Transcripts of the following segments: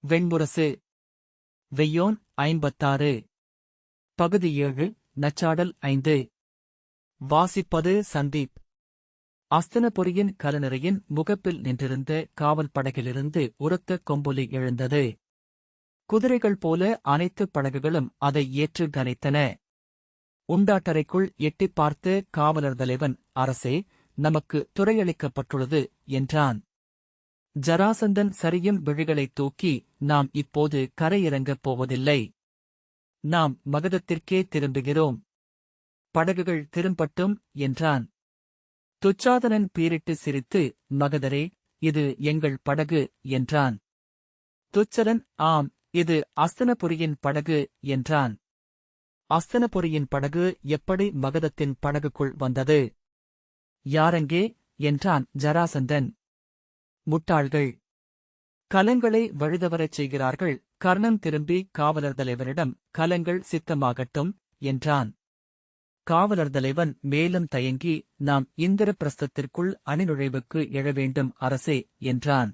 வெண்முரசு. வெய்யோன் 56. பகுதி 7. நச்சாடல் 5. வாசிப்பது சந்தீப். அஸ்தினபுரியின் கலநிறையின் முகப்பில் நின்றிருந்த காவல் படகிலிருந்து உரத்த கொம்பொலி எழுந்தது. குதிரைகள் போல அனைத்து படகுகளும் அதை ஏற்று கனைத்தன. உண்டாட்டறைக்குள் எட்டிப் பார்த்து காவலர் தலைவன், அரசே, நமக்கு துறையளிக்கப்பட்டுள்ளது என்றான். ஜராசந்தன் சரியும் விழிகளைத் தூக்கி, நாம் இப்போது கரையிறங்கப் போவதில்லை. நாம் மகதத்திற்கே திரும்புகிறோம். படகுகள் திரும்பட்டும் என்றான். துச்சாதனன் பீரிட்டு சிரித்து, மகதரே, இது எங்கள் படகு என்றான். துச்சலன், ஆம், இது அஸ்தினபுரியின் படகு என்றான். அஸ்தினபுரியின் படகு எப்படி மகதத்தின் படகுக்குள் வந்தது? யாரெங்கே என்றான் ஜராசந்தன். முட்டாள்கள். கலங்களை வழுதவரச் செய்கிறார்கள். கர்ணன் திரும்பி காவலர் தலைவரிடம், கலங்கள் சித்தமாகட்டும் என்றான். காவலர் தலைவன் மேலும் தயங்கி, நாம் இந்திரபிரஸ்தத்திற்குள் அணிநுழைவுக்கு எழவேண்டும் அரசே என்றான்.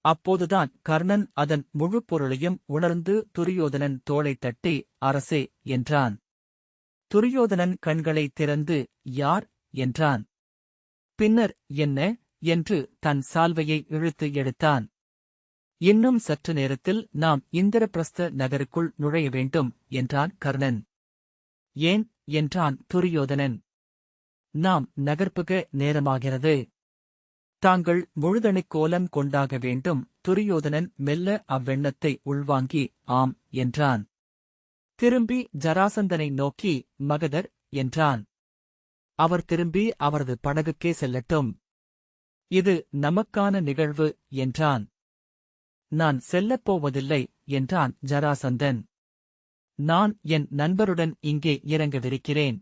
அப்போதுதான் கர்ணன் அதன் முழு பொருளையும் உணர்ந்து துரியோதனன் தோளைத் தட்டி, அரசே என்றான். துரியோதனன் கண்களைத் திறந்து, யார் என்றான். பின்னர், என்ன என்று தன் சால்வையை இழுத்து எடுத்தான். இன்னும் சற்று நேரத்தில் நாம் இந்திரபிரஸ்த நகருக்குள் நுழைய வேண்டும் என்றான் கர்ணன். ஏன் என்றான் துரியோதனன். நாம் நகர்ப்புக நேரமாகிறது. தாங்கள் முழுதணிக் கோலம் கொண்டாக வேண்டும். துரியோதனன் மெல்ல அவ்வெண்ணத்தை உள்வாங்கி, ஆம் என்றான். திரும்பி ஜராசந்தனை நோக்கி, மகதர் என்றான். அவர் திரும்பி அவரது படகுக்கே செல்லட்டும். இது நமக்கான நிகழ்வு என்றான். நான் செல்லப்போவதில்லை என்றான் ஜராசந்தன். நான் என் நண்பருடன் இங்கே இறங்கவிருக்கிறேன்.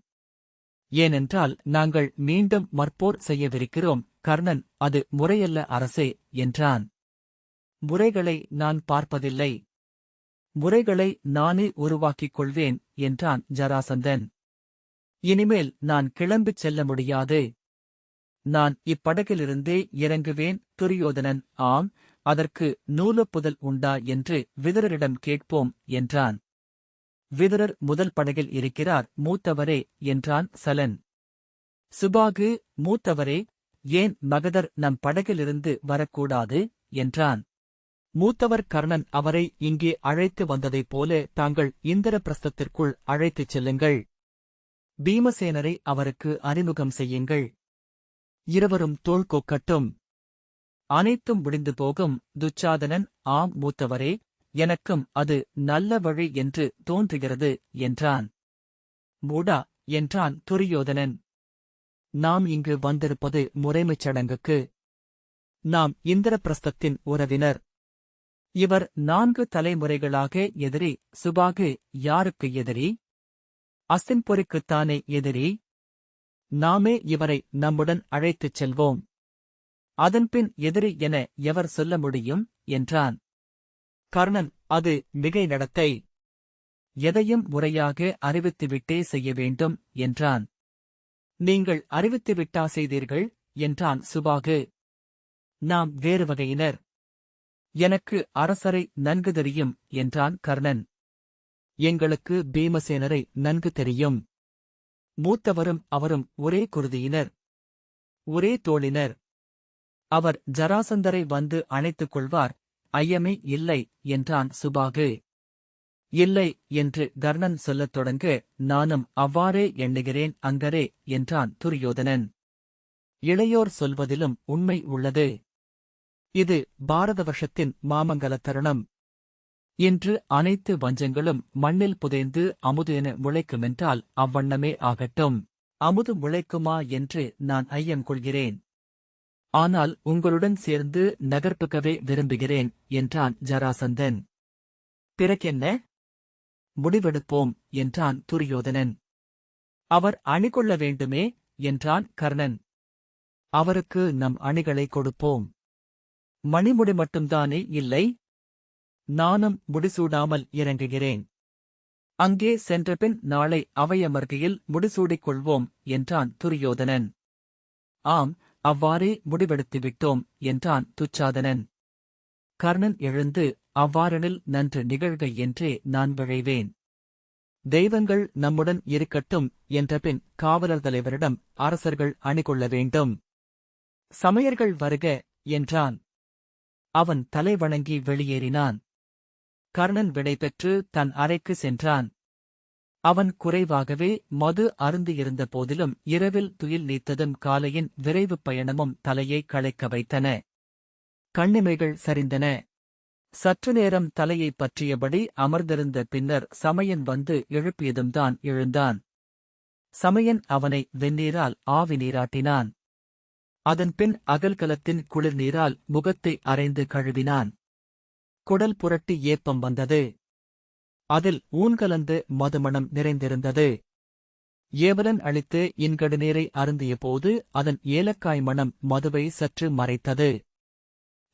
ஏனென்றால் நாங்கள் மீண்டும் மற்போர் செய்யவிருக்கிறோம். கர்ணன், அது முறையல்ல அரசே என்றான். முறைகளை நான் பார்ப்பதில்லை. முறைகளை நானே உருவாக்கிக் கொள்வேன் என்றான் ஜராசந்தன். இனிமேல் நான் கிளம்பிச் செல்ல முடியாது. நான் இப்படகிலிருந்தே இறங்குவேன். துரியோதனன், ஆம், அதற்கு நூலொப்புதல் உண்டா என்று விதுரரிடம் கேட்போம் என்றான். விதுரர் முதல் படகில் இருக்கிறார் மூத்தவரே என்றான் சலன். சுபாகு, மூத்தவரே, ஏன் மகதர் நம் படகிலிருந்து வரக்கூடாது என்றான். மூத்தவர் கர்ணன் அவரை இங்கே அழைத்து வந்ததைப் போல தாங்கள் இந்திரபிரஸ்தத்திற்குள் அழைத்துச் செல்லுங்கள். பீமசேனரை அவருக்கு அறிமுகம் செய்யுங்கள். இருவரும் தோள் கொக்கட்டும். அனைத்தும் முடிந்து போகும். துச்சாதனன், ஆம் மூத்தவரே, எனக்கும் அது நல்ல வழி என்று தோன்றுகிறது என்றான். மூடா என்றான் துரியோதனன். நாம் இங்கு வந்திருப்பது முறைமைச் சடங்குக்கு. நாம் இந்திரபிரஸ்தத்தின் உறவினர். இவர் 4 தலைமுறைகளாக எதிரி. சுபாகு யாருக்கு எதிரி? அஸ்தின்புரிக்குத்தானே எதிரி. நாமே இவரை நம்முடன் அழைத்துச் செல்வோம். அதன்பின் எதிரி என எவர் சொல்ல முடியும் என்றான். கர்ணன், அது மிகை நடத்தை. எதையும் முறையாக அறிவித்துவிட்டே செய்ய வேண்டும் என்றான். நீங்கள் அறிவித்துவிட்டா செய்தீர்கள் என்றான் சுபாகு. நாம் வேறு வகையினர். எனக்கு அரசரை நன்கு தெரியும் என்றான் கர்ணன். எங்களுக்கு பீமசேனரை நன்கு தெரியும். மூத்தவரும் அவரும் ஒரே குருதியினர், ஒரே தோளினர். அவர் ஜராசந்தரை வந்து அணைத்துக் கொள்வார், ஐயமே இல்லை என்றான் சுபாகு. இல்லை என்று கர்ணன் சொல்லத் தொடங்க, நானும் அவ்வாறே எண்ணுகிறேன் அங்கரே என்றான் துரியோதனன். இளையோர் சொல்வதிலும் உண்மை உள்ளது. இது பாரத வருஷத்தின் மாமங்கல தருணம். இன்று அனைத்து வஞ்சங்களும் மண்ணில் புதைந்து அமுது என முளைக்குமென்றால் அவ்வண்ணமே ஆகட்டும். அமுது முளைக்குமா என்று நான் ஐயம் கொள்கிறேன். ஆனால் உங்களுடன் சேர்ந்து நகர்ப்புகவே விரும்புகிறேன் என்றான் ஜராசந்தன். பிறகென்ன? முடிவெடுப்போம் என்றான் துரியோதனன். அவர் அணிகொள்ள வேண்டுமே என்றான் கர்ணன். அவருக்கு நம் அணிகளை கொடுப்போம். மணிமுடி மட்டும்தானே இல்லை? நானும் முடிசூடாமல் இறங்குகிறேன். அங்கே சென்றபின் நாளை அவையமர்கையில் முடிசூடிக் கொள்வோம் என்றான் துரியோதனன். ஆம், அவ்வாறே முடிவெடுத்துவிட்டோம் என்றான் துச்சாதனன். கர்ணன் எழுந்து, அவ்வாறெனில் நன்று நிகழ்க என்றே நான் விழைவேன். தெய்வங்கள் நம்முடன் இருக்கட்டும் என்றபின் காவலர் தலைவரிடம் அரசர்கள் அணிகொள்ள வேண்டும். சமையர்கள் வருக என்றான். அவன் தலை வணங்கி வெளியேறினான். கர்ணன் விடைபெற்று தன் அறைக்கு சென்றான். அவன் குறைவாகவே மது அருந்தியிருந்த போதிலும் இரவில் துயில் நீத்ததும் காலையின் விரைவுப் பயணமும் தலையை களைக்க வைத்தன. கண்ணிமைகள் சரிந்தன. சற்று நேரம் தலையைப் பற்றியபடி அமர்ந்திருந்த பின்னர் சமையன் வந்து எழுப்பியதும்தான் எழுந்தான். சமையன் அவனை வெந்நீரால் ஆவி நீராட்டினான். அதன்பின் அகல்கலத்தின் குளிர்நீரால் முகத்தை அரைந்து கழுவினான். குடல் புரட்டி ஏப்பம் வந்தது. அதில் ஊன்கலந்து மதுமணம் நிறைந்திருந்தது. ஏவலன் அளித்து இன்கடு நீரை அருந்தியபோது அதன் ஏலக்காய் மணம் மதுவை சற்று மறைத்தது.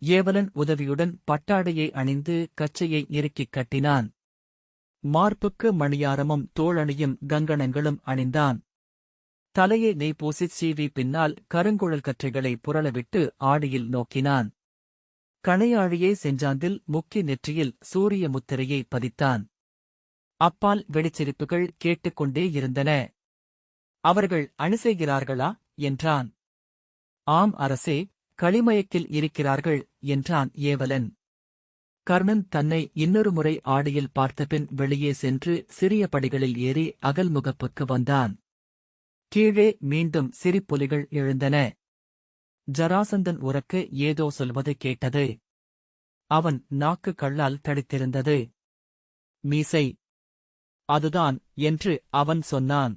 ஏவலன் உதவியுடன் பட்டாடையை அணிந்து கச்சையை இறுக்கிக் கட்டினான். மார்புக்கு மணியாரமும் தோளணியும் கங்கணங்களும் அணிந்தான். தலையை நெய் பூசிச் சீவி பின்னால் கருங்குழல் கற்றைகளை புரளவிட்டு ஆடியில் நோக்கினான். கணையாழியை செஞ்சாந்தில் முக்கி நெற்றியில் சூரிய முத்திரையை பதித்தான். அப்பால் வெடிச்சிரிப்புகள் கேட்டுக்கொண்டே இருந்தன. அவர்கள் அணி செய்கிறார்களா என்றான். ஆம் அரசே, களிமயக்கில் இருக்கிறார்கள் என்றான் ஏவலன். கர்ணன் தன்னை இன்னொரு முறை ஆடியில் பார்த்தபின் வெளியே சென்று சிறிய படிகளில் ஏறி அகல்முகப்புக்கு வந்தான். கீழே மீண்டும் சிரிப்பொலிகள் எழுந்தன. ஜராசந்தன் உரக்க ஏதோ சொல்வது கேட்டது. அவன் நாக்கு கள்ளால் தடித்திருந்தது. மீசை. அதுதான் என்று அவன் சொன்னான்.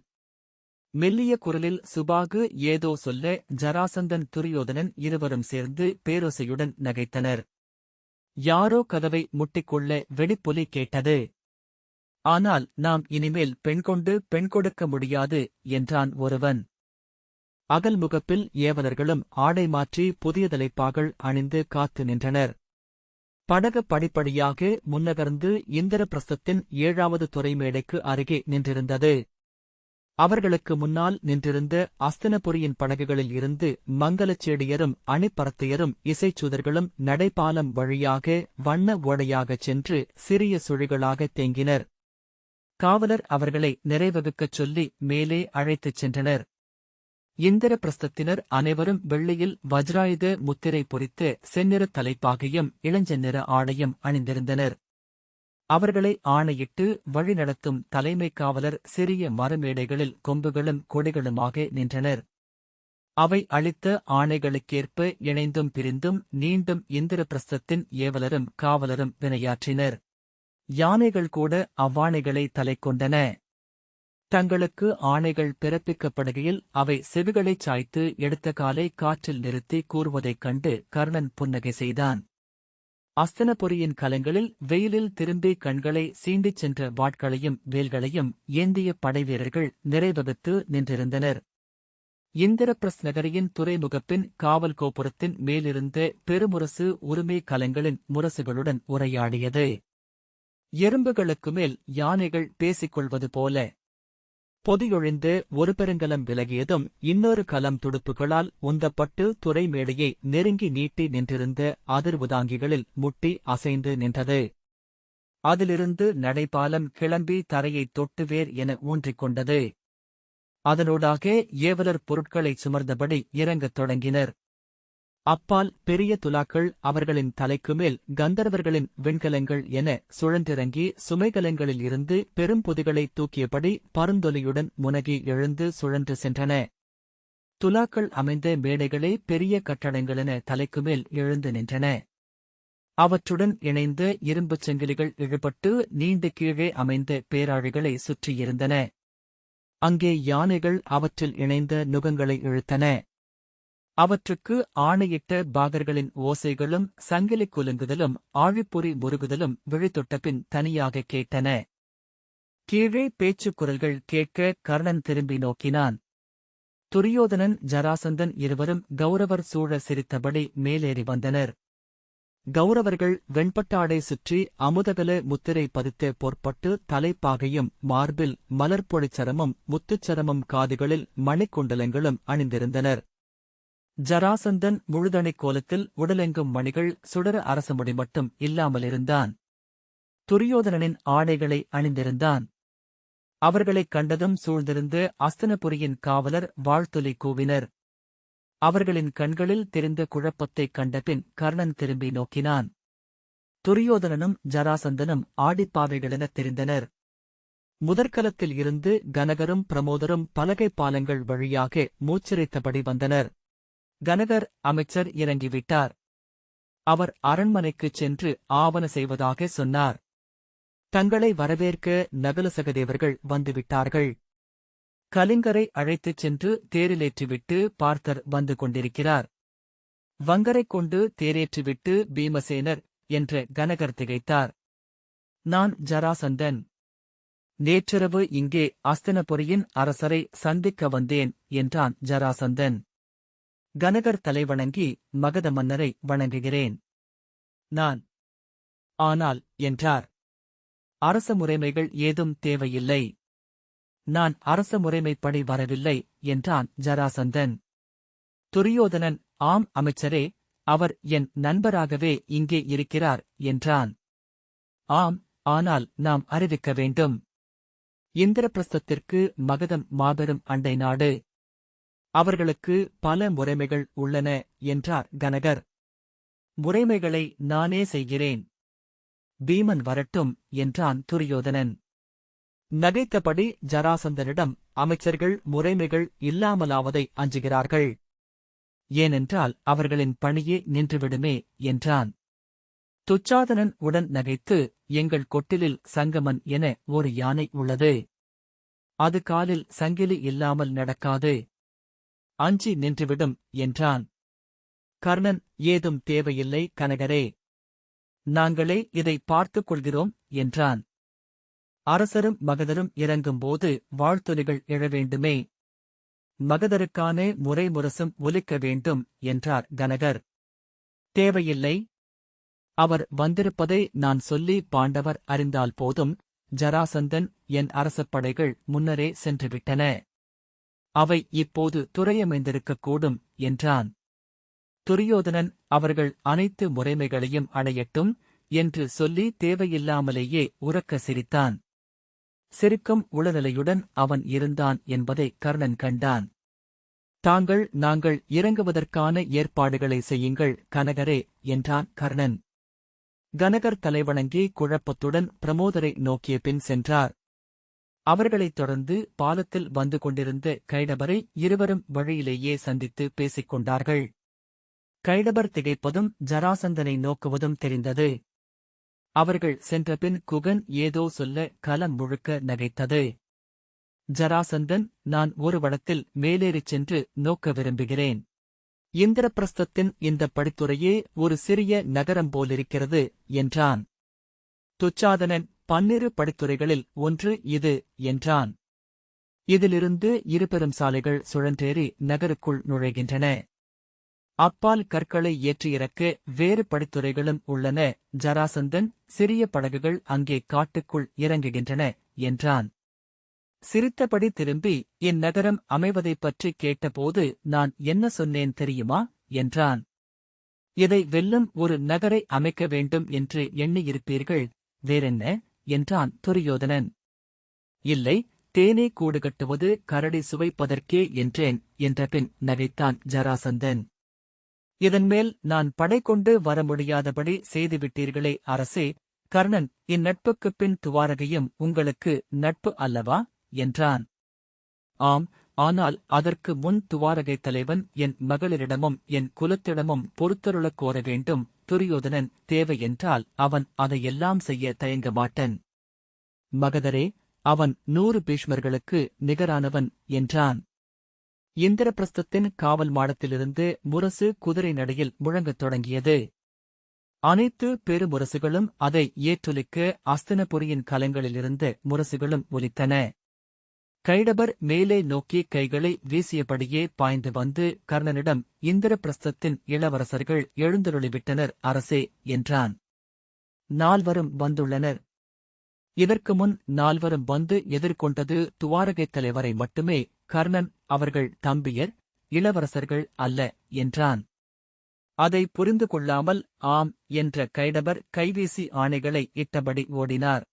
மெல்லிய குரலில் சுபாகு ஏதோ சொல்ல ஜராசந்தன் துரியோதனன் இருவரும் சேர்ந்து பேரோசையுடன் நகைத்தனர். யாரோ கதவை முட்டிக்கொள்ள வெடிப்பொலி கேட்டது. ஆனால் நாம் இனிமேல் பெண்கொண்டு பெண் கொடுக்க முடியாது என்றான் ஒருவன். அகல்முகப்பில் ஏவலர்களும் ஆடை மாற்றி புதிய தலைப்பாகள் அணிந்து காத்து நின்றனர். படகு படிப்படியாக முன்னகர்ந்து இந்திரபிரஸ்தத்தின் 7வது துறைமேடைக்கு அருகே நின்றிருந்தது. அவர்களுக்கு முன்னால் நின்றிருந்த அஸ்தினபுரியின் படகுகளில் இருந்து மங்கலச்சேடியரும் அணிப்பரத்தையரும் இசைச்சுதர்களும் நடைபாலம் வழியாக வண்ண ஓடையாகச் சென்று சிறிய சுழிகளாகத் தேங்கினர். காவலர் அவர்களை நிறைவகுக்கச் சொல்லி மேலே அழைத்துச் சென்றனர். இந்திரபிரஸ்தத்தினர் அனைவரும் வெள்ளியில் வஜ்ராயுத முத்திரை பொறித்த செந்நிறத் தலைப்பாகையும் இளஞ்செந்நிற ஆடையும் அணிந்திருந்தனர். அவர்களை ஆணையிட்டு வழிநடத்தும் தலைமைக் காவலர் சிறிய மரமேடைகளில் கொம்புகளும் கொடிகளுமாக நின்றனர். அவை அளித்த ஆணைகளுக்கேற்ப இணைந்தும் பிரிந்தும் நீண்டும் இந்திரபிரஸ்தத்தின் ஏவலரும் காவலரும் வினையாற்றினர். யானைகள் கூட அவ்வாணைகளை தலைக்கொண்டன. தங்களுக்கு ஆணைகள் பிறப்பிக்கப்படுகையில் அவை செவிகளைச் சாய்த்து எடுத்த காலை காற்றில் நிறுத்தி கூறுவதைக் கண்டு கர்ணன் புன்னகை செய்தான். அஸ்தினபுரியின் கலங்களில் வெயிலில் திரும்பி கண்களை சீண்டிச் சென்ற வாட்களையும் வேல்களையும் ஏந்திய படைவீரர்கள் நிறைவகுத்து நின்றிருந்தனர். இந்திரபிரஸ் நகரின் துறைமுகப்பின் காவல் கோபுரத்தின் மேலிருந்த பெருமுரசு உரிமை கலங்களின் முரசுகளுடன் உரையாடியது. எறும்புகளுக்கு மேல் யானைகள் பேசிக்கொள்வது போல. பொதியொழிந்து ஒரு பெருங்கலம் விலகியதும் இன்னொரு கலம் துடுப்புகளால் உந்தப்பட்டு துறைமேடையை நெருங்கி நீட்டி நின்றிருந்த அதிர்வுதாங்கிகளில் முட்டி அசைந்து நின்றது. அதிலிருந்து நடைபாலம் கிளம்பி தரையைத் தொட்டு வேர் என ஊன்றிக் கொண்டது. அதனூடாக ஏவலர் பொருட்களைச் சுமர்ந்தபடி இறங்கத் தொடங்கினர். அப்பால் பெரிய துலாக்கள் அவர்களின் தலைக்குமேல் கந்தர்வர்களின் விண்கலங்கள் என சுழன்றிறங்கி சுமைகலங்களில் இருந்து பெரும்பொதிகளைத் தூக்கியபடி பருந்தொலியுடன் முனகி எழுந்து சுழன்று சென்றன. துலாக்கள் அமைந்த மேடைகளே பெரிய கட்டடங்களென தலைக்குமேல் எழுந்து நின்றன. அவற்றுடன் இணைந்த இரும்புச் செங்கிலிகள் இழுபட்டு நீண்டு கீழே அமைந்த பேராழிகளை சுற்றியிருந்தன. அங்கே யானைகள் அவற்றில் இணைந்த நுகங்களை இழுத்தன. அவற்றுக்கு ஆணையிட்ட பாகர்களின் ஓசைகளும் சங்கிலிக் குலுங்குதலும் ஆழிப்பொறி முருகுதலும் விழித்தொட்டபின் தனியாக கேட்டன. கீழே பேச்சுக் குரல்கள் கேட்க கர்ணன் திரும்பி நோக்கினான். துரியோதனன் ஜராசந்தன் இருவரும் கௌரவர் சூழ சிரித்தபடி மேலேறி வந்தனர். கௌரவர்கள் வெண்பட்டாடை சுற்றி அமுதகல முத்திரை பதித்த பொற்பட்டு தலைப்பாகையும் மார்பில் மலர்பொழிச்சரமும் முத்துச்சரமும் காதுகளில் மணிக்குண்டலங்களும் அணிந்திருந்தனர். ஜராசந்தன் முழுதணைக் கோலத்தில் உடலெங்கும் மணிகள் சுடர அரசமுடி மட்டும் இல்லாமலிருந்தான். துரியோதனனின் ஆடைகளை அணிந்திருந்தான். அவர்களைக் கண்டதும் சூழ்ந்திருந்து அஸ்தினபுரியின் காவலர் வாழ்த்தொலி கூவினர். அவர்களின் கண்களில் தெரிந்த குழப்பத்தைக் கண்டபின் கர்ணன் திரும்பி நோக்கினான். துரியோதனனும் ஜராசந்தனும் ஆடிப்பாவைகளெனத் தெரிந்தனர். முதற்கலத்தில் இருந்து கனகரும் பிரமோதரும் பலகை பாலங்கள் வழியாக மூச்சிரைத்தபடி வந்தனர். கனகர் அமைச்சர் இறங்கிவிட்டார். அவர் அரண்மனைக்குச் சென்று ஆவன செய்வதாக சொன்னார். தங்களை வரவேற்க நகுல சகதேவர்கள் வந்துவிட்டார்கள். கலிங்கரை அழைத்துச் சென்று தேரிலேற்றிவிட்டு பார்த்தர் வந்து கொண்டிருக்கிறார். வங்கரைக் கொண்டு தேரேற்றிவிட்டு பீமசேனர் என்ற கனகர் திகைத்தார். நான் ஜராசந்தன். நேற்றிரவு இங்கே அஸ்தினபுரியின் அரசரை சந்திக்க வந்தேன் என்றான் ஜராசந்தன். கனகர் தலைவணங்கி மகத மன்னரை வணங்குகிறேன். நான் ஆனால் என்றார். அரச முறைமைகள் ஏதும் தேவையில்லை. நான் அரச முறைமைப்படி வரவில்லை என்றான் ஜராசந்தன். துரியோதனன் ஆம் அமைச்சரே, அவர் என் நண்பராகவே இங்கே இருக்கிறார் என்றான். ஆம், ஆனால் நாம் அறிவிக்க வேண்டும். இந்திரபிரஸ்தத்திற்கு மகதம் மாபெரும் அண்டை நாடு. அவர்களுக்கு பல முறைமைகள் உள்ளன என்றார் கனகர். முறைமைகளை நானே செய்கிறேன். பீமன் வரட்டும் என்றான் துரியோதனன். நகைத்தபடி ஜராசந்தனிடம் அமைச்சர்கள் முறைமைகள் இல்லாமலாவதை அஞ்சுகிறார்கள். ஏனென்றால் அவர்களின் பணியே நின்றுவிடுமே என்றான். துச்சாதனன் உடன் நகைத்து, எங்கள் கொட்டிலில் சங்கமன் என ஒரு யானை உள்ளது. அது காலில் சங்கிலி இல்லாமல் நடக்காது. அஞ்சி நின்றுவிடும் என்றான். கர்ணன் ஏதும் தேவையில்லை கனகரே. நாங்களே இதை பார்த்துக் கொள்கிறோம் என்றான். அரசரும் மகதரும் இறங்கும்போது வாழ்த்தொலிகள் எழவேண்டுமே. மகதருக்கான முறைமுரசும் ஒலிக்க வேண்டும் என்றார் கனகர். தேவையில்லை. அவர் வந்திருப்பதை நான் சொல்லி பாண்டவர் அறிந்தால் போதும். ஜராசந்தன் என் அரசப்படைகள் முன்னரே சென்றுவிட்டன. அவை இப்போது துறையமைந்திருக்கக்கூடும் என்றான். துரியோதனன் அவர்கள் அனைத்து முறைமைகளையும் அடையட்டும் என்று சொல்லி தேவையில்லாமலேயே உரக்க சிரித்தான். சிரிக்கும் உளநிலையுடன் அவன் இருந்தான் என்பதை கர்ணன் கண்டான். நாங்கள் இறங்குவதற்கான ஏற்பாடுகளை செய்யுங்கள் கனகரே என்றான் கர்ணன். கனகர் தலைவணங்கி குழப்பத்துடன் பிரமோதரை நோக்கிய பின் சென்றார். அவர்களைத் தொடர்ந்து பாலத்தில் வந்து கொண்டிருந்த கைடபரை இருவரும் வழியிலேயே சந்தித்து பேசிக் கொண்டார்கள். கைடபர் திகைப்பதும் ஜராசந்தனை நோக்குவதும் தெரிந்தது. அவர்கள் சென்றபின் குகன் ஏதோ சொல்ல களம் முழுக்க நகைத்தது. ஜராசந்தன், நான் ஒரு வடத்தில் மேலேறிச் சென்று நோக்க விரும்புகிறேன். இந்திரபிரஸ்தத்தின் இந்தப் படித்துறையே ஒரு சிறிய நகரம் போலிருக்கிறது என்றான். துச்சாதனன், 12 படித்துறைகளில் ஒன்று இது என்றான். இதிலிருந்து இருபெரும் சாலைகள் சுழன்றேறி நகருக்குள் நுழைகின்றன. அப்பால் கற்களை ஏற்றி இறக்க வேறு படித்துறைகளும் உள்ளன. ஜராசந்தன், சிறிய படகுகள் அங்கே காட்டுக்குள் இறங்குகின்றன என்றான். சிரித்தபடி திரும்பி, இந்நகரம் அமைவதைப் பற்றி கேட்டபோது நான் என்ன சொன்னேன் தெரியுமா என்றான். இதை வெல்லும் ஒரு நகரை அமைக்க வேண்டும் என்று எண்ணியிருப்பீர்கள், வேறென்ன என்றான் துரியோதனன். இல்லை, தேனே கூடு கட்டுவது கரடி சுவைப்பதற்கே என்றேன் என்றபின் நகைத்தான் ஜராசந்தன். இதன்மேல் நான் படை கொண்டு வர முடியாதபடி செய்துவிட்டீர்களே அரசே. கர்ணன், இந்நட்புக்குப் பின் துவாரகையும் உங்களுக்கு நட்பு அல்லவா என்றான். ஆம், ஆனால் அதற்கு முன் துவாரகை தலைவன் என் மகளிரிடமும் என் குலத்திடமும் பொறுத்தருளக் கோர வேண்டும். துரியோதனன் தேவையென்றால் அவன் அதையெல்லாம் செய்ய தயங்க மாட்டான். மகதரே, அவன் 100 பீஷ்மர்களுக்கு நிகரானவன் என்றான். இந்திரபிரஸ்தத்தின் காவல் மாடத்திலிருந்து முரசு குதிரை நடையில் முழங்கத் தொடங்கியது. அனைத்து பெருமுரசுகளும் அதை ஏற்றொலிக்க அஸ்தினபுரியின் கலங்களிலிருந்த முரசுகளும் ஒலித்தன. கைடபர் மேலே நோக்கி கைகளை வீசியபடியே பாய்ந்து வந்து கர்ணனிடம், இந்திரபிரஸ்தத்தின் இளவரசர்கள் எழுந்தருளிவிட்டனர் அரசே என்றான். 4 வந்துள்ளனர். இதற்கு முன் 4 வந்து எதிர்கொண்டது துவாரகைத் தலைவரை மட்டுமே. கர்ணன் அவர்கள் தம்பியர், இளவரசர்கள் அல்ல என்றான். அதை புரிந்து கொள்ளாமல் ஆம் என்ற கைடவர் கைவீசி ஆணைகளை இட்டபடி ஓடினார்.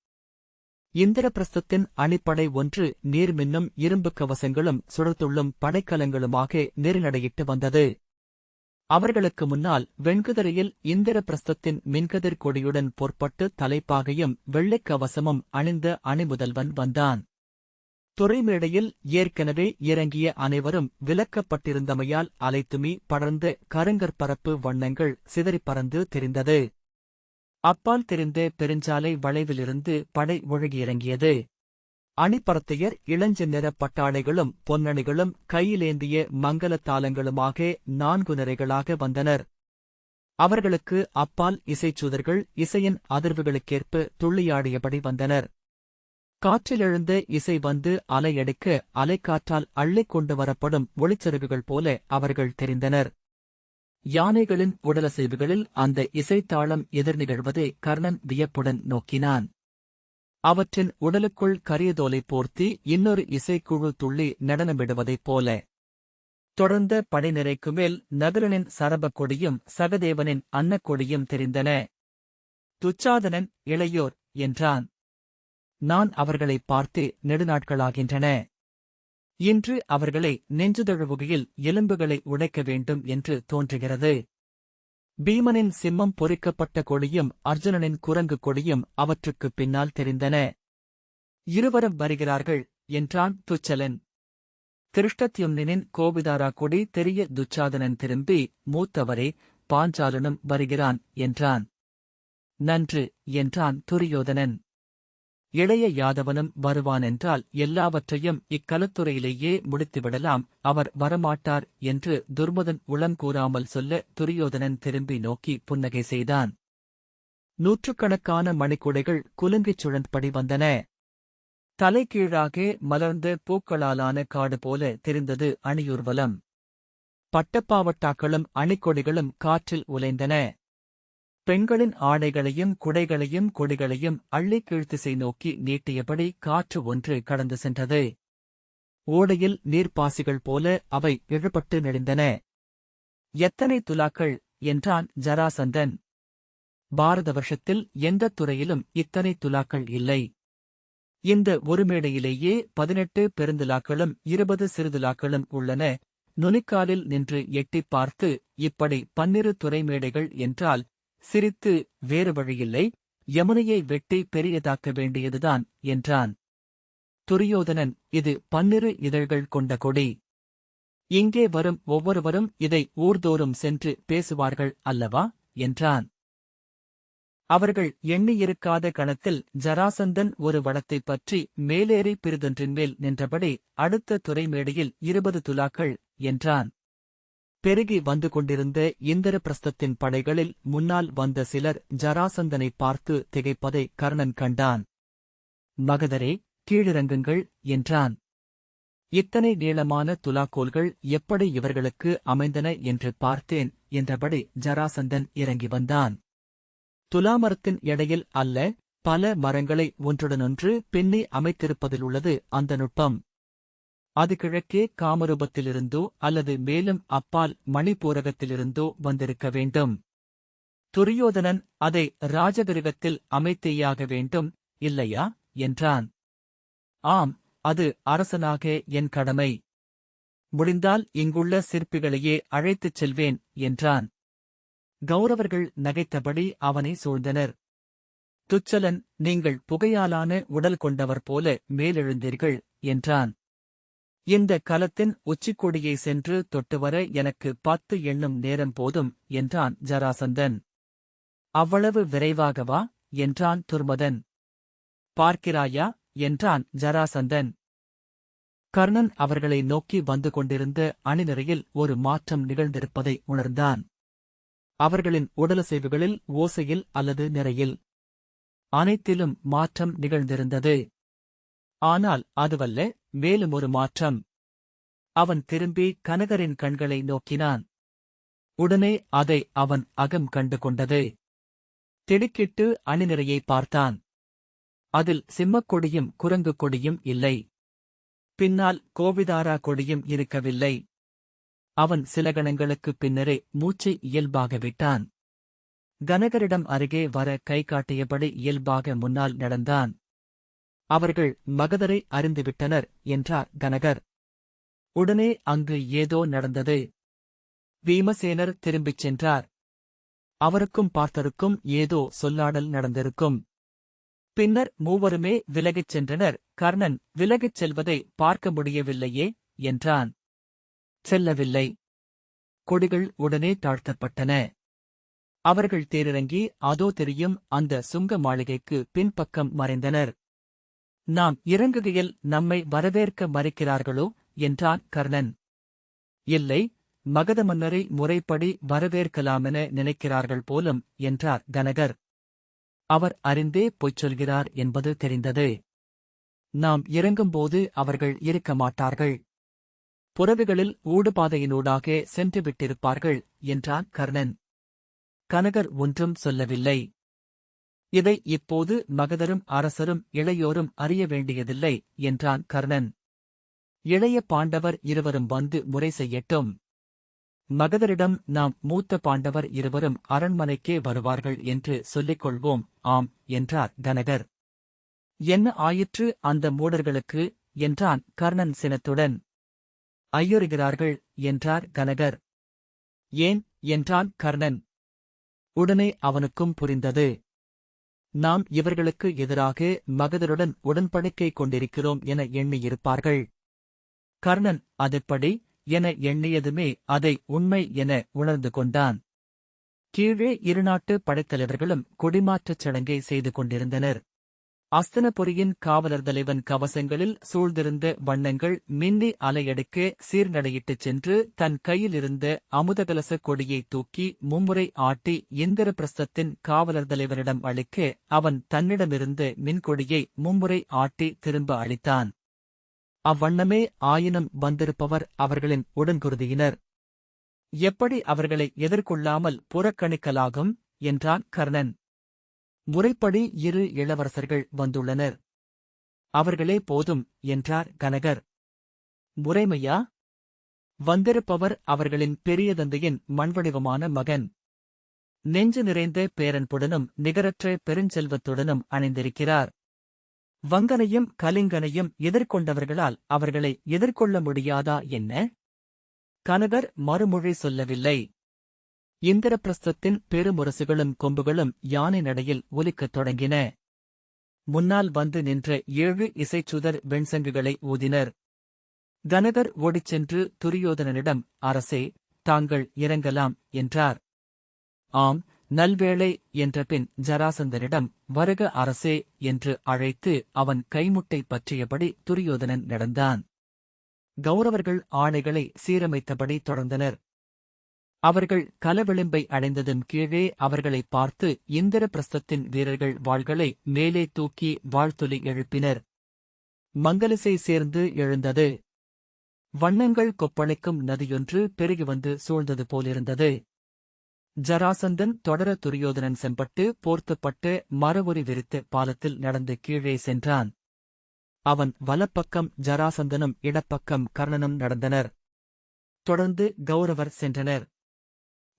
இந்திரபிரஸ்தத்தின் அணிப்படை ஒன்று நீர்மின்னும் இரும்புக் கவசங்களும் சுழற்றுள்ளும் படைக்கலங்களுமாக நெறிநடையிட்டு வந்தது. அவர்களுக்கு முன்னால் வெண்குதிரையில் இந்திரபிரஸ்தத்தின் மின்கதிர் கொடியுடன் பொற்பட்டு தலைப்பாகையும் வெள்ளைக் கவசமும் அணிந்த அணிமுதல்வன் வந்தான். துறைமேடையில் ஏற்கனவே இறங்கிய அனைவரும் விலக்கப்பட்டிருந்தமையால் அலைத்துமி படர்ந்த கருங்கற்பரப்பு வண்ணங்கள் சிதறிப் பறந்து தெரிந்தது. அப்பால் தெரிந்த பெருஞ்சாலை வளைவிலிருந்து படை ஒழுகியிறங்கியது. அணிப்பரத்தையர் இளஞ்செந்நிற பட்டாடைகளும் பொன்னணிகளும் கையிலேந்திய மங்கலத் தாளங்களுமாக 4 நிரைகளாக வந்தனர். அவர்களுக்கு அப்பால் இசைச்சூதர்கள் இசையின் அதிர்வுகளுக்கேற்ப துள்ளியாடியபடி வந்தனர். காற்றிலெழுந்த இசை வந்து அலையடிக்க அலைக்காற்றால் அள்ளிக் கொண்டு வரப்படும் ஒளிச்செருகுகள் போல அவர்கள் தெரிந்தனர். யானைகளின் உடலசைவுகளில் அந்த இசைத்தாளம் எதிர்நிகழ்வதை கர்ணன் வியப்புடன் நோக்கினான். அவற்றின் உடலுக்குள் கரியதோலை போர்த்தி இன்னொரு இசைக்குழு துள்ளி நடனமிடுவதைப் போல. தொடர்ந்த படைநிரைக்கு மேல் நகுலனின் சரபக் கொடியும் சகதேவனின் அன்னக்கொடியும் தெரிந்தன. துச்சாதனன் இளையோர் என்றான். நான் அவர்களை பார்த்து நெடுநாட்களாகின்றன. இன்று அவர்களை நெஞ்சுதழுவுகையில் எலும்புகளை உடைக்க வேண்டும் என்று தோன்றுகிறது. பீமனின் சிம்மம் பொறிக்கப்பட்ட கொடியும் அர்ஜுனனின் குரங்கு கொடியும் அவற்றுக்குப் பின்னால் தெரிந்தன. இருவரும் வருகிறார்கள் என்றான் துச்சலன். திருஷ்டத்யும்னின் கோபிதாரா கொடி தெரிய துச்சாதனன் திரும்பி, மூத்தவரே, பாஞ்சாலனும் வருகிறான் என்றான். நன்று என்றான் துரியோதனன். இளைய யாதவனும் வருவானென்றால் எல்லாவற்றையும் இக்கலத்துறையிலேயே முடித்துவிடலாம், அவர் வரமாட்டார் என்று துர்முதன் உளங்கூறாமல் சொல்ல துரியோதனன் திரும்பி நோக்கி புன்னகை செய்தான். 100கணக்கான மணிக்குடைகள் குலுங்கிச் சுழன்படி வந்தன. தலைகீழாக மலர்ந்த பூக்களாலான காடு போல தெரிந்தது அணியூர்வலம். பட்டப்பாவட்டாக்களும் அணிக்கொடிகளும் காற்றில் உலைந்தன. பெண்களின் ஆடைகளையும் குடைகளையும் கொடிகளையும் அள்ளிக் கீழ்த்திசை நோக்கி நீட்டியபடி காற்று ஒன்று கடந்து சென்றது. ஓடையில் நீர்ப்பாசிகள் போல அவை இழுபட்டு நெளிந்தன. எத்தனை துலாக்கள் என்றான் ஜராசந்தன். பாரத வருஷத்தில் எந்தத் துறையிலும் இத்தனை துலாக்கள் இல்லை. இந்த ஒரு மேடையிலேயே 18 பெருந்துலாக்களும் 20 சிறுதுலாக்களும் உள்ளன. நுனிக்காலில் நின்று எட்டிப் பார்த்து இப்படி 12 துறைமேடைகள் என்றால் சிரித்து வேறு வழியில்லை, யமுனையை வெட்டி பெரியதாக்க வேண்டியதுதான் என்றான். துரியோதனன், இது 12 இதழ்கள் கொண்ட கொடி. இங்கே வரும் ஒவ்வொருவரும் இதை ஊர்தோறும் சென்று பேசுவார்கள் அல்லவா என்றான். அவர்கள் எண்ணியிருக்காத கணத்தில் ஜராசந்தன் ஒரு வடத்தைப் பற்றி மேலேறி பிறிதொன்றின் மேல் நின்றபடி அடுத்த துறைமேடையில் 20 துலாக்கள் என்றான். பெருகி வந்து கொண்டிருந்த இந்திரபிரஸ்தத்தின் படைகளில் முன்னால் வந்த சிலர் ஜராசந்தனை பார்த்து திகைப்பதை கர்ணன் கண்டான். மகதரே, கீழிறங்குங்கள் என்றான். இத்தனை நீளமான துலாக்கோல்கள் எப்படி இவர்களுக்கு அமைந்தன என்று பார்த்தேன் என்றபடி ஜராசந்தன் இறங்கி வந்தான். துலாமரத்தின் எடையில் அல்ல, பல மரங்களை ஒன்றுடனொன்று பின்னி அமைத்திருப்பதிலுள்ளது அந்த நுட்பம். அது கிழக்கே காமரூபத்திலிருந்தோ அல்லது மேலும் அப்பால் மணிப்பூரகத்திலிருந்தோ வந்திருக்க வேண்டும். துரியோதனன், அதை ராஜகிருகத்தில் அமைத்தேயாக வேண்டும், இல்லையா என்றான். ஆம், அது அரசனாக என் கடமை. முடிந்தால் இங்குள்ள சிற்பிகளையே அழைத்துச் செல்வேன் என்றான். கௌரவர்கள் நகைத்தபடி அவனை சூழ்ந்தனர். துச்சலன், நீங்கள் புகையாலான உடல் கொண்டவர் போல மேலெழுந்தீர்கள் என்றான். இந்த கலத்தின் உச்சிக்கொடியை சென்று தொட்டுவர எனக்கு 10 எண்ணும் நேரம் போதும் என்றான் ஜராசந்தன். அவ்வளவு விரைவாகவா என்றான் துர்மதன். பார்க்கிறாயா என்றான் ஜராசந்தன். கர்ணன் அவர்களை நோக்கி வந்து கொண்டிருந்த அணிநிரையில் ஒரு மாற்றம் நிகழ்ந்திருப்பதை உணர்ந்தான். அவர்களின் உடலசைவுகளில், ஓசையில் அல்லது நிறையில், அனைத்திலும் மாற்றம் நிகழ்ந்திருந்தது. ஆனால் அதுவல்ல, மேலும் ஒரு மாற்றம். அவன் திரும்பி கனகரின் கண்களை நோக்கினான். உடனே அதை அவன் அகம் கண்டு கொண்டது. திடுக்கிட்டு அணிநிரையை பார்த்தான். அதில் சிம்மக் கொடியும் குரங்கு கொடியும் இல்லை. பின்னால் கோபிதாரா கொடியும் இருக்கவில்லை. அவன் சில கணங்களுக்குப் பின்னரே மூச்சை இயல்பாக விட்டான். கனகரிடம் அருகே வர கை காட்டியபடி இயல்பாக முன்னால் நடந்தான். அவர்கள் மகதரை அறிந்துவிட்டனர் என்றார் கனகர். உடனே அங்கு ஏதோ நடந்தது. பீமசேனர் திரும்பிச் சென்றார். அவருக்கும் பார்த்தருக்கும் ஏதோ சொல்லாடல் நடந்திருக்கும். பின்னர் மூவருமே விலகிச் சென்றனர். கர்ணன் விலகிச் செல்வதை பார்க்க முடியவில்லையே என்றான். செல்லவில்லை. கொடிகள் உடனே தாழ்த்தப்பட்டன. அவர்கள் தேரிறங்கி அதோ தெரியும் அந்த சுங்க மாளிகைக்கு பின்பக்கம் மறைந்தனர். நாம் இறங்குகையில் நம்மை வரவேற்க மறுக்கிறார்களோ என்றான் கர்ணன். இல்லை, மகத மன்னரை முறைப்படி வரவேற்கலாமென நினைக்கிறார்கள் போலும் என்றார் கனகர். அவர் அறிந்தே பொய்ச் சொல்கிறார் என்பது தெரிந்தது. நாம் இறங்கும்போது அவர்கள் இருக்க மாட்டார்கள். புறவிகளில் ஊடுபாதையினூடாக சென்று விட்டிருப்பார்கள் என்றான் கர்ணன். கனகர் ஒன்றும் சொல்லவில்லை. இதை இப்போது மகதரும் அரசரும் இளையோரும் அறிய வேண்டியதில்லை என்றான் கர்ணன். இளைய பாண்டவர் இருவரும் வந்து முறை செய்யட்டும். மகதரிடம் நாம் மூத்த பாண்டவர் இருவரும் அரண்மனைக்கே வருவார்கள் என்று சொல்லிக் கொள்வோம். ஆம் என்றார் கனகர். என்ன ஆயிற்று அந்த மூடர்களுக்கு என்றான் கர்ணன் சினத்துடன். ஐயுறுகிறார்கள் என்றார் கனகர். ஏன் என்றான் கர்ணன். உடனே அவனுக்கும் புரிந்தது. நாம் இவர்களுக்கு எதிராக மகதருடன் உடன்படிக்கை கொண்டிருக்கிறோம் என எண்ணியிருப்பார்கள். கர்ணன் அதெப்படி என எண்ணியதுமே அதை உண்மை என உணர்ந்து கொண்டான். கீழே இருநாட்டு படைத்தலைவர்களும் கொடிமாற்றச் சடங்கை செய்து கொண்டிருந்தனர். அஸ்தனபுரியின் காவலர் தலைவன் கவசங்களில் சூழ்ந்திருந்த வண்ணங்கள் மின்னி அலையடிக்க சீர்நடையிட்டுச் சென்று தன் கையிலிருந்த அமுதகலச கொடியை தூக்கி மும்முறை ஆட்டி இந்திரபிரஸ்தத்தின் காவலர் தலைவரிடம் அளிக்க அவன் தன்னிடமிருந்த மின்கொடியை மும்முறை ஆட்டி திரும்ப அளித்தான். அவ்வண்ணமே ஆயினும் வந்திருப்பவர் அவர்களின் உடன்குருதியினர். எப்படி அவர்களை எதிர்கொள்ளாமல் புறக்கணிக்கலாகும் என்றான் கர்ணன். முறைப்படி இரு இளவரசர்கள் வந்துள்ளனர். அவர்களே போதும் என்றார் கனகர். முறைமையா? வந்திருப்பவர் அவர்களின் பெரிய தந்தையின் மண்வடிவமான மகன். நெஞ்சு நிறைந்த பேரன்புடனும் நிகரற்ற பெருஞ்செல்வத்துடனும் அணிந்திருக்கிறார். வங்கனையும் கலிங்கனையும் எதிர்கொண்டவர்களால் அவர்களை எதிர்கொள்ள முடியாதா என்ன? கனகர் மறுமொழி சொல்லவில்லை. இந்திரபிரஸ்தத்தின் பெருமுரசுகளும் கொம்புகளும் யானை நடையில் ஒலிக்கத் தொடங்கின. முன்னால் வந்து நின்ற 7 இசைச்சுதர் வெண்சங்குகளை ஊதினர். கனகர் ஓடிச் சென்று துரியோதனனிடம், அரசே, தாங்கள் இறங்கலாம் என்றார். ஆம், நல்வேளை என்றபின் ஜராசந்தனிடம், வருக அரசே என்று அழைத்து அவன் கைமுட்டை பற்றியபடி துரியோதனன் நடந்தான். கௌரவர்கள் ஆணைகளை சீரமைத்தபடி தொடர்ந்தனர். அவர்கள் கலவிளிம்பை அடைந்ததும் கீழே அவர்களைப் பார்த்து இந்திரபிரஸ்தத்தின் வீரர்கள் வாள்களை மேலே தூக்கி வாழ்த்தொலி எழுப்பினர். மங்கலிசை சேர்ந்து எழுந்தது. வண்ணங்கள் கொப்பளிக்கும் நதியொன்று பெருகி வந்து சூழ்ந்தது போலிருந்தது. ஜராசந்தன் தொடர துரியோதனன் செம்பட்டு போர்த்துப்பட்டு மரவுரி விரித்து பாலத்தில் நடந்து கீழே சென்றான். அவன் வலப்பக்கம் ஜராசந்தனும் இடப்பக்கம் கர்ணனும் நடந்தனர். தொடர்ந்து கௌரவர் சென்றனர்.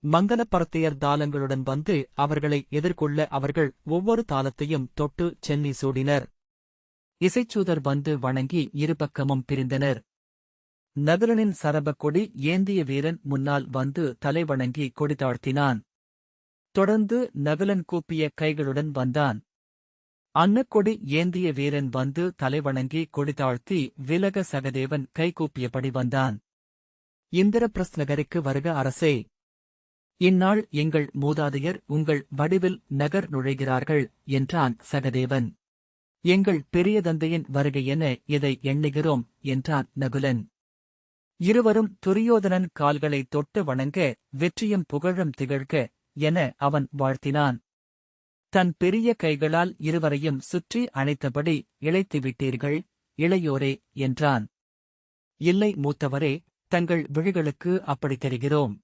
மங்கலப்பரத்தையர் தாளங்களுடன் வந்து அவர்களை எதிர்கொள்ள அவர்கள் ஒவ்வொரு தாளத்தையும் தொட்டு சென்னி சூடினர். இசைச்சூதர் வந்து வணங்கி இருபக்கமும் பிரிந்தனர். நகுலனின் சரபக் கொடி ஏந்திய வீரன் முன்னால் வந்து தலைவணங்கி கொடி தாழ்த்தினான். தொடர்ந்து நகுலன் கூப்பிய கைகளுடன் வந்தான். அன்னக்கொடி ஏந்திய வீரன் வந்து தலைவணங்கி கொடி தாழ்த்தி விலக சகதேவன் கைகூப்பியபடி வந்தான். இந்திரபிரஸ்த நகருக்கு வருக அரசே. இந்நாள் எங்கள் மூதாதையர் உங்கள் வடிவில் நகர் நுழைகிறார்கள் என்றான் சகதேவன். எங்கள் பெரிய தந்தையின் வருகையென இதை எண்ணுகிறோம் என்றான் நகுலன். இருவரும் துரியோதனன் கால்களை தொட்டு வணங்க வெற்றியும் புகழும் திகழ்க என அவன் வாழ்த்தினான். தன் பெரிய கைகளால் இருவரையும் சுற்றி அணைத்தபடி இளைத்துவிட்டீர்கள் இளையோரே என்றான். இல்லை மூத்தவரே, தங்கள் விழிகளுக்கு அப்படித் தெரிகிறோம்.